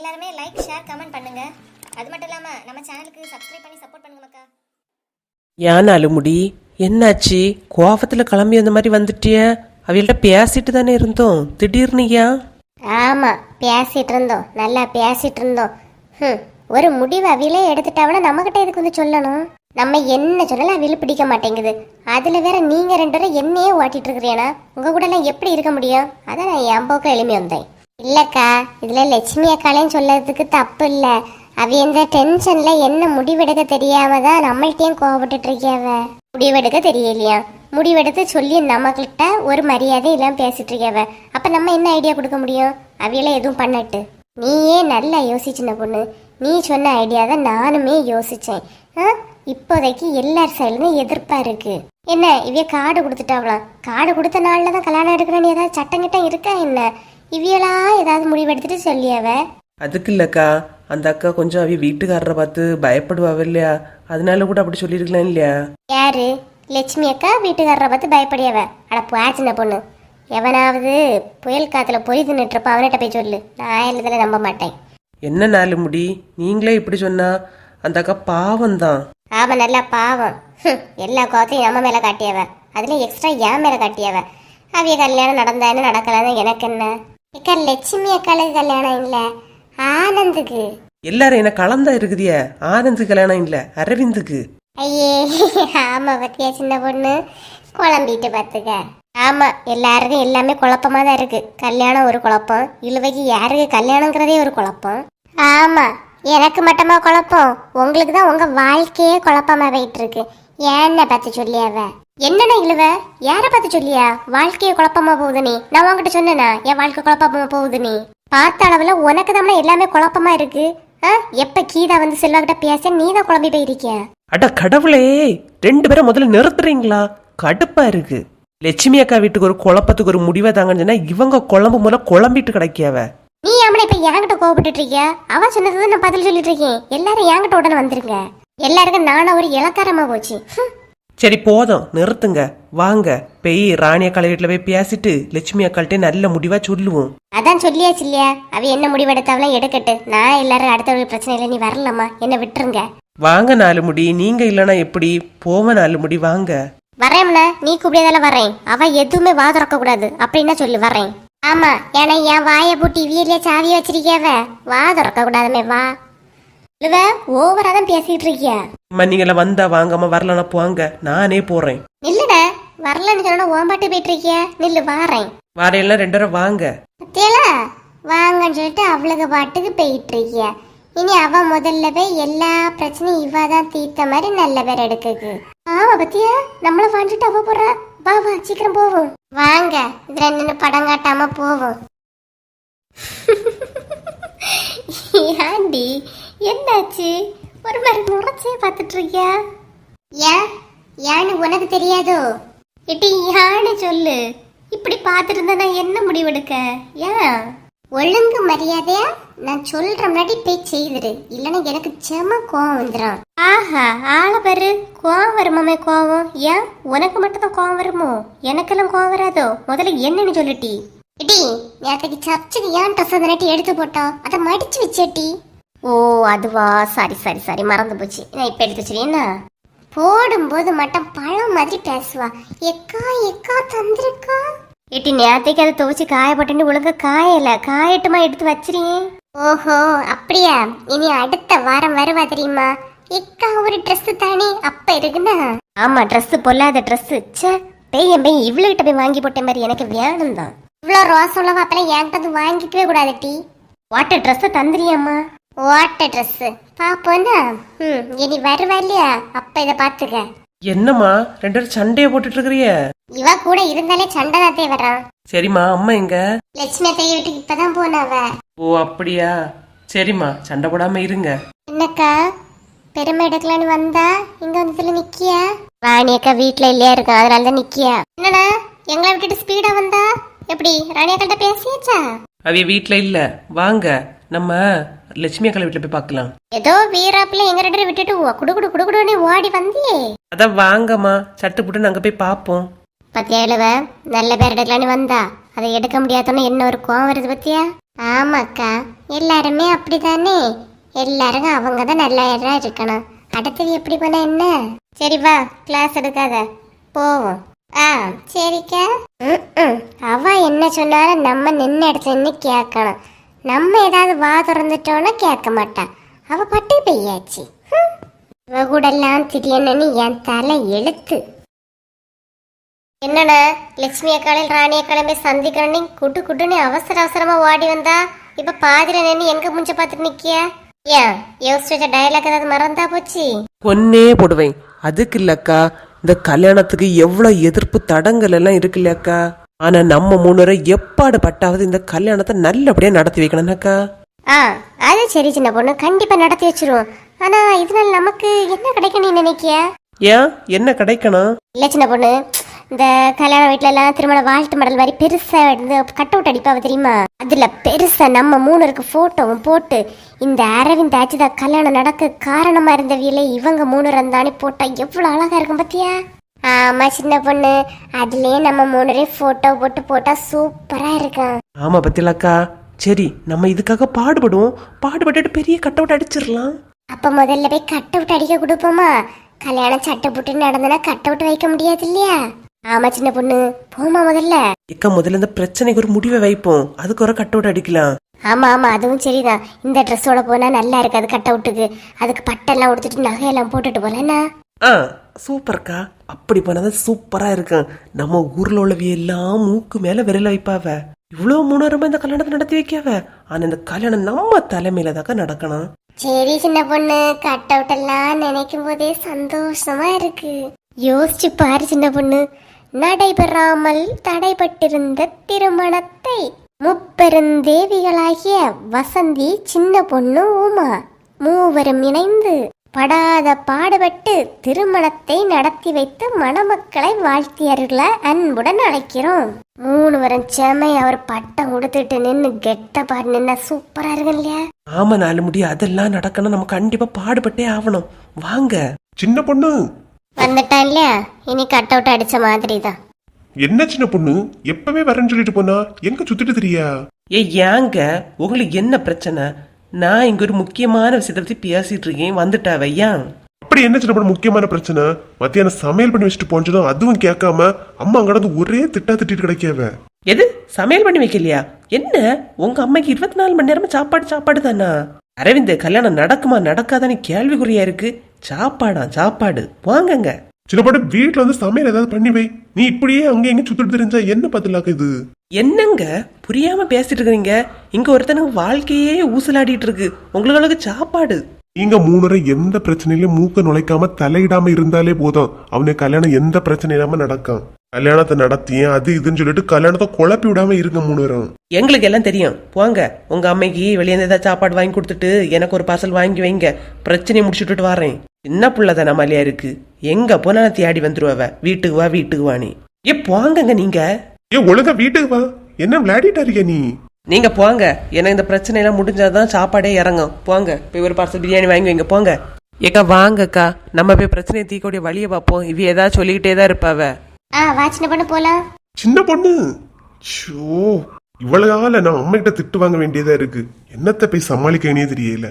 எல்லாருமே like share comment பண்ணுங்க. அது மட்டும் இல்லாம நம்ம சேனலுக்கு சப்ஸ்கிரைப் பண்ணி சப்போர்ட் பண்ணுங்க மக்கா. ஏனாலும் முடி என்னாச்சு? கோவத்துல கிளம்பி அந்த மாதிரி வந்துட்டிய? அவள்கிட்ட பேசிட்டு தானே இருந்தோம், திடீர்னு ஏன்? ஆமா, பேசிட்டு இருந்தோம், நல்லா பேசிட்டு இருந்தோம். ஒரு முடிவு அவிலே எடுத்துட்டாவனா நம்மகிட்ட எதுக்கு வந்து சொல்லணும்? நம்ம என்ன சொன்னாலும் அவில பிடிக்க மாட்டேங்குது. அதுல வேற நீங்க 2 பேரும் என்னையே ஓட்டிட்டு இருக்கிறீனா? உங்க கூட எல்லாம் எப்படி இருக்க முடியும்? அதான் நான் என் போக்க எழுப்பி வந்தேன். இல்லக்கா, இதுல லட்சுமி அக்காலையும் சொல்லறதுக்கு தப்பு இல்ல. அவ இந்த டென்ஷன்ல என்ன முடிவெடுக்க தெரியாம தான் நம்மள்ட்டையும் கோவப்பட்டுட்டு இருக்கியாவ. முடிவெடுக்க தெரியலையா? முடிவெடுத்து சொல்லி நம்மகிட்ட ஒரு மரியாதை இல்லாம பேசிட்டு இருக்கியாவ. அப்ப நம்ம என்ன ஐடியா கொடுக்க முடியும்? அவையில எதுவும் பண்ணட்டு. நீயே நல்லா யோசிச்சின பொண்ணு. நீ சொன்ன ஐடியா தான் நானுமே யோசிச்சேன். இப்போதைக்கு எல்லார் சைடுமே எதிர்ப்பா இருக்கு. என்ன இவைய காடு கொடுத்துட்டாவலாம்? காடு கொடுத்த நாள்ல தான் கல்யாணம் எடுக்கிறேன்னு ஏதாவது சட்டம் கிட்டம் இருக்கா என்ன? இவியலா ஏதாவது முடிவெடுத்துட்டு சொல்லியாவ? அதுக்கு இல்லக்கா, அந்த அக்கா கொஞ்சம் அவ வீட்டுக்காரரை பார்த்து பயப்படுவாவ இல்லையா, அதனால கூட அப்படி சொல்லிருக்கலாம் இல்லையா? யாரு? லட்சுமி அக்கா வீட்டுக்காரரை பார்த்து பயப்படியாவ? அட போச்சின பொண்ணு. எவனாவது புயல் காத்துல பொய் தின்னுட்டு இருப்ப, அவன்கிட்ட போய் சொல்லு. நான் எழுதல நம்ப மாட்டேன். என்ன நாலு முடி நீங்களே இப்படி சொன்னா? அந்த அக்கா பாவம் தான். ஆமா, நல்லா பாவம். எல்லா கோத்தையும் நம்ம மேல காட்டியவ, அதுல எக்ஸ்ட்ரா என் மேல காட்டியவ. அவிய கல்யாணம் நடந்தான்னு நடக்கலான்னு எனக்கு என்ன? அக்கா லட்சுமி அக்காளுக்கு கல்யாணம் இல்ல, ஆனந்துக்கு. எல்லாரும் என்ன கலந்தா இருக்குதிய? ஆனந்துக்கு கல்யாணம் இல்ல, அரவிந்துக்கு. ஐயே ஆமா, பத்தியா சின்ன பொண்ணு குழம்பிட்டு பாத்துக்க. ஆமா, எல்லாருக்கும் எல்லாமே குழப்பமா தான் இருக்கு. கல்யாணம் ஒரு குழப்பம், இழுவைக்கு யாருக்கு கல்யாணங்கிறதே ஒரு குழப்பம். ஆமா, எனக்கு மட்டுமா குழப்பம்? உங்களுக்கு தான் உங்க வாழ்க்கையே குழப்பமா போயிட்டு இருக்கு. ஏன்ன பார்த்து சொல்லியாவ? என்னன்னா இழுவ? யார பார்த்து சொல்லியா வாழ்க்கையே குழப்பமா போகுது? நீ நான் உங்ககிட்ட சொன்னேனா என் வாழ்க்கை குழப்பமா போகுது? நீ பார்த்த அளவுல உனக்கு தான் எல்லாமே குழப்பமா இருக்கு. எப்ப கீதா வந்து செல்வா கிட்ட பேச நீ தான் குழம்பி போயிருக்க. அட கடவுளே, 2 பேரும் முதல்ல நிறுத்துறீங்களா? கடுப்பா இருக்கு. லட்சுமி அக்கா வீட்டுக்கு ஒரு குழப்பத்துக்கு ஒரு முடிவை தாங்கன்னு சொன்னா இவங்க குழம்பு மூல குழம்பிட்டு கிடைக்கியாவ. நீ அவனை இப்ப என்கிட்ட கோவப்பட்டு இருக்கியா? அவ சொன்னது நான் பதில் சொல்லிட்டு இருக்கேன். எல்லாரும் என்கிட்ட உடனே வந்துருங்க. எல்லாருக்கும் நானும் ஒரு இலக்காரமா போச்சு. சரி போதும், நிறுத்துங்க. வாங்க போய் ராணி அக்காள வீட்டுல போய் பேசிட்டு லட்சுமி அக்காள்கிட்ட நல்ல முடிவா சொல்லுவோம். அதான் சொல்லியாச்சு இல்லையா? அவ என்ன முடிவெடுத்தாவெல்லாம் எடுக்கட்டு. நான் எல்லாரும் அடுத்த ஒரு பிரச்சனை இல்லை, நீ வரலாமா? என்ன விட்டுருங்க. வாங்க நாலு முடி, நீங்க இல்லனா எப்படி போவ? நாலு முடி வாங்க. வரேம்னா, நீ கூப்பிடியதால வரேன். அவ எதுவுமே வா திறக்க கூடாது அப்படின்னா சொல்லு, வரேன். ஆமா, ஏன்னா என் வாயை பூட்டி வீட்லயே சாவிய வச்சிருக்கியாவ, வா திறக்க கூடாதுமே. வா இவ ஓவரா தான் பேசிட்டு இருக்கியா? அம்மா நீங்கள வந்தா வாங்கம்மா, வரலனா போங்க, நானே போறேன். இல்லடா, வரலன்னு சொன்னா ஓம்பாட்டு போயிட்டு இருக்கியா? நில்லு, வாரேன். வாரையெல்லாம் 2 பேரும் வாங்க. பத்தியலா வாங்கன்னு சொல்லிட்டு அவளுக்கு பாட்டுக்கு போயிட்டு இருக்கியா? இனி அவ முதல்ல போய் எல்லா பிரச்சனையும் இவ தான் தீர்த்த மாதிரி நல்ல பேர் எடுக்குது. ஆமா பத்தியா, நம்மள வாங்கிட்டு அவ போறா. வா வா சீக்கிரம் போவோம். வாங்க, இதுல நின்று படம் காட்டாம போவோம். ஏண்டி என்னாச்சு? ஒரு மாதிரி முறைச்சே பார்த்துட்டு இருக்கியா? ஏன் யானு உனக்கு தெரியாதோ? இட்டி யானு சொல்லு. இப்படி பார்த்துட்டு இருந்தா நான் என்ன முடிவெடுக்க? ஏன் ஒழுங்கு மரியாதையா நான் சொல்ற முன்னாடி போய் செய்துரு, இல்லன்னா எனக்கு செம கோவம் வந்துடும். ஆஹா, ஆளை பாரு, கோவம் வருமாமே கோவம். ஏன் உனக்கு மட்டும் தான் கோவம் வருமோ? எனக்கெல்லாம் கோவம் வராதோ? முதல்ல என்னன்னு சொல்லிட்டி. இடி நேற்றுக்கு சர்ச்சுக்கு ஏன் ட்ரெஸ் அந்த நட்டி எடுத்து போட்டோம், அதை மடிச்சு வச்சேட்டி. ஓ அதுவா, சரி சரி சரி, மறந்து போச்சு. நான் இப்ப எடுத்து வச்சுருன்னா போடும்போது மட்டும் பழம் மாதிரி பேசுவா. எக்கா எக்கா தந்திருக்கா. எட்டி நேத்தைக்கு அதை துவச்சு காயப்பட்டு ஒழுங்கா காயல, காயட்டுமா எடுத்து வச்சிருக்கேன். ஓஹோ அப்படியா? இனி அடுத்த வாரம் வருவா தெரியுமா? எக்கா ஒரு ட்ரெஸ் தானே அப்ப இருக்குன்னா. ஆமா, ட்ரெஸ் பொல்லாத ட்ரெஸ். சே பேயன் பேய் இவ்வளவுகிட்ட போய் வாங்கி போட்ட மாதிரி எனக்கு வேணும் தான். இவ்வளவு ரோஸ் உள்ளவா அப்பெல்லாம் என்கிட்ட வாங்கிக்கவே கூடாது டி. வாட்டர் ட்ரெஸ் தந்துறியாம்மா? வாட்டர் ட்ரெஸ் பாப்போன்னா இனி வருவா இல்லையா, அப்ப இத பாத்துக்க. என்னம்மா 2 பேரும் சண்டையை போட்டுட்டு இருக்கிறிய? இவ கூட இருந்தாலே சண்டை தாத்தே வர்றான். சரிம்மா, அம்மா எங்க? லட்சுமி அத்தைய வீட்டுக்கு இப்பதான் போனாவ. ஓ அப்படியா, சரிம்மா சண்டை போடாம இருங்க. என்னக்கா பெருமை எடுக்கலான்னு வந்தா இங்க வந்து நிக்கியா? ராணி அக்கா வீட்டுல இல்லையா இருக்கா, அதனாலதான் நிக்கியா. என்னடா எங்களை விட்டுட்டு ஸ்பீடா வந்தா எப்படி? ராணி அக்கா பேசியாச்சா? அவைய வீட்டுல இல்ல, வாங்க நம்ம லட்சுமி அக்காள வீட்டுல போய் பார்க்கலாம். ஏதோ வீராப்புல எங்க 2 பேரும் விட்டுட்டு குடுகுடு குடுகுடுன்னு ஓடி வந்தியே. அதான் வாங்கம்மா, சட்டு புட்டு நாங்க போய் பாப்போம். பத்தியா இழுவ நல்ல பேர் எடுக்கலான்னு வந்தா அதை எடுக்க முடியாதோன்னு என்ன ஒரு கோவம் வருது பத்தியா? ஆமாக்கா, எல்லாருமே அப்படிதானே. எல்லாருக்கும் அவங்க தான் நல்லா இருக்கணும். அடுத்தது எப்படி பண்ண என்ன? சரி வா, கிளாஸ் எடுக்காத, போவோம். ஆ சரிக்கா. அவ என்ன சொன்னாலும் நம்ம நின்ன இடத்துல நின்று கேட்கணும். நம்ம ஏதாவது வா திறந்துட்டோன்னா கேட்க மாட்டான். அவ பட்டு பெய்யாச்சு. இவ கூட எல்லாம் திடீர்னு என் தலை எழுத்து. என்னண்ணா, லட்சுமி அக்காளையும் ராணி அக்காளையும் போய் சந்திக்கணும் குட்டு குட்டுன்னு அவசர அவசரமா ஓடி வந்தா, இப்ப பாதிர நின்று எங்க முஞ்ச பார்த்துட்டு நிக்கிய? ஏன் யோசிச்சு வச்ச டயலாக் ஏதாவது மறந்தா போச்சு? கொன்னே போடுவேன். அதுக்கு இல்லக்கா, இந்த கல்யாணத்துக்கு எவ்வளவு எதிர்ப்பு தடங்கள் எல்லாம் இருக்கு இல்லையாக்கா. ஆனா நம்ம முன்னரை எப்பாடு பட்டாவது இந்த கல்யாணத்தை நல்லபடியா நடத்தி வைக்கணும்னாக்கா. அது சரி சின்ன பொண்ணு, கண்டிப்பா நடத்தி வச்சிருவோம். ஆனா இதனால நமக்கு என்ன கிடைக்கும் நீ நினைக்கிய? ஏன் என்ன கிடைக்கணும்? இல்ல சின்ன பொண்ணு, இந்த கல்யாண வீட்டுல எல்லாம் திருமண வாழ்த்து மடல் மாதிரி பெருசா இருந்து கட் அவுட் அடிப்பாவ தெரியுமா? அதுல பெருசா நம்ம 3 போட்டோவும் போட்டு, இந்த அரவிந்த் அஜிதா கல்யாணம் நடக்க காரணமா இருந்தவியலே இவங்க 3 இருந்தானே போட்டா எவ்வளவு அழகா இருக்கும் பாத்தியா? ஆமா சின்ன பொண்ணு, அதுலயே நம்ம 3 போட்டோ போட்டு போட்டா சூப்பரா இருக்கும். ஆமா பத்தியலாக்கா. சரி, நம்ம இதுக்காக பாடுபடுவோம். பாடுபட்டு பெரிய கட் அவுட் அடிச்சிடலாம். அப்ப முதல்ல போய் கட் அவுட் அடிக்க கொடுப்போமா? கல்யாணம் சட்டை போட்டு நடந்தனா கட் அவுட் வைக்க முடியாது இல்லையா? ஆமா சின்ன பொண்ணு, போமா முதல்ல. முதல்ல இந்த பிரச்சனைக்கு ஒரு முடிவை வைப்போம், அதுக்கு ஒரு கட் அவுட் அடிக்கலாம். ஆமா ஆமா, அதுவும் சரிதான். இந்த ட்ரெஸ்ஸோட போனா நல்லா இருக்காது கட் அவுட்டுக்கு. அதுக்கு பட்டெல்லாம் உடுத்துட்டு நகையெல்லாம் போட்டுட்டு போலன்னா சூப்பர்க்கா. அப்படி போனாதான் சூப்பரா இருக்கும். நம்ம ஊர்ல உள்ளவி எல்லாம் மூக்கு மேல விரல வைப்பாவ. இவ்வளவு 3 ரூபாய் இந்த கல்யாணத்தை நடத்தி வைக்காவ. ஆனா இந்த கல்யாணம் நம்ம தலைமையில தாக்கா நடக்கணும். சரி சின்ன பொண்ணு, கட் அவுட் எல்லாம் நினைக்கும் போதே சந்தோஷமா இருக்கு. யோசிச்சு பாரு சின்ன பொண்ணு, நடைபெறாமல் தடைபட்டிருந்த திருமணத்தை முப்பெருந்தேவிகளாகிய வசந்தி, சின்ன பொண்ணு உமா மூவரும் இணைந்து படாத பாடுபட்டு திருமணத்தை நடத்தி வைத்து மணமக்களை வாழ்த்தியர்கள அன்புடன் அழைக்கிறோம். 3 வரும் செமை அவர் பட்டம் கொடுத்துட்டு நின்னு கெட்ட பாடு நின்ன சூப்பரா இருக்கு இல்லையா? ஆமா, 4 முடி அதெல்லாம் நடக்கணும். நம்ம கண்டிப்பா பாடுபட்டே ஆகணும். வாங்க. சின்ன பொண்ணு வந்துட்டான் இல்லையா? இனி கட் அவுட் அடிச்ச மாதிரி தான். என்ன சின்ன பொண்ணு, எப்பவே வரேன்னு சொல்லிட்டு போனா எங்க சுத்திட்டு தெரியா? ஏங்க உங்களுக்கு என்ன பிரச்சனை? நான் இங்க ஒரு முக்கியமான விஷயத்தை பத்தி பேசிட்டு இருக்கேன், வந்துட்டாவையா? அப்படி என்ன சின்ன பொண்ணு முக்கியமான பிரச்சனை? மத்தியானம் சமையல் பண்ணி வச்சுட்டு போனதும் அதுவும் கேட்காம அம்மா கடந்து ஒரே திட்டிட்டு கிடைக்காவ. எது சமையல் பண்ணி வைக்கலையா? என்ன உங்க அம்மைக்கு 24 மணி நேரமா சாப்பாடு தானா? அரவிந்த், கல்யாணம் நடக்குமா நடக்காதான்னு கேள்விக்குறியா இருக்கு. சாப்பாடு வாங்கங்க. சின்ன பொண்ணு, வீட்டுல வந்து சமையல் ஏதாவது பண்ணி வை. நீ இப்படியே அங்க எங்க சுத்திட்டு தெரிஞ்சா என்ன பதிலாக்க இது? என்னங்க புரியாம பேசிட்டு இருக்கீங்க? இங்க ஒருத்தனுக்கு வாழ்க்கையே ஊசலாடிட்டு இருக்கு, உங்களுக்கு சாப்பாடு. நீங்க 3 எந்த பிரச்சனையிலும் மூக்க நுழைக்காம தலையிடாம இருந்தாலே போதும், அவனுக்கு கல்யாணம் எந்த பிரச்சனை இல்லாம நடக்கும். கல்யாணத்தை நடத்திய அது இதுன்னு சொல்லிட்டு கல்யாணத்தை குழப்பி விடாம இருக்க 3. எங்களுக்கு எல்லாம் தெரியும். போங்க, உங்க அம்மைக்கு வெளியே ஏதாவது சாப்பாடு வாங்கி கொடுத்துட்டு எனக்கு ஒரு பார்சல் வாங்கி வைங்க. பிரச்சனையை முடிச்சுட்டு வரேன். சின்ன புள்ளதான மலையா இருக்கு, எங்க போனா தேடி வந்துருவ. வீட்டுக்கு வா நீ. போங்கங்க நீங்க. ஒழுங்கா வீட்டுக்கு வா. என்ன விளையாடிட்டா இருக்க நீ? நீங்க போங்க, எனக்கு இந்த பிரச்சனை எல்லாம் முடிஞ்சாதான் சாப்பாடே இறங்கும். போங்க, போய் ஒரு பார்சல் பிரியாணி வாங்கி வைங்க. போங்க ஏக்கா, வாங்கக்கா, நம்ம போய் பிரச்சனையை தீக்கூடிய வழியை பார்ப்போம். இவ ஏதாவது சொல்லிக்கிட்டே தான் இருப்பாவ. வா சின்ன பொண்ணு போலாம். சின்ன பொண்ணு, இவ்வளவு நான் அம்மா கிட்ட திட்டு வாங்க வேண்டியதா இருக்கு. என்னத்த போய் சமாளிக்கனே தெரியல.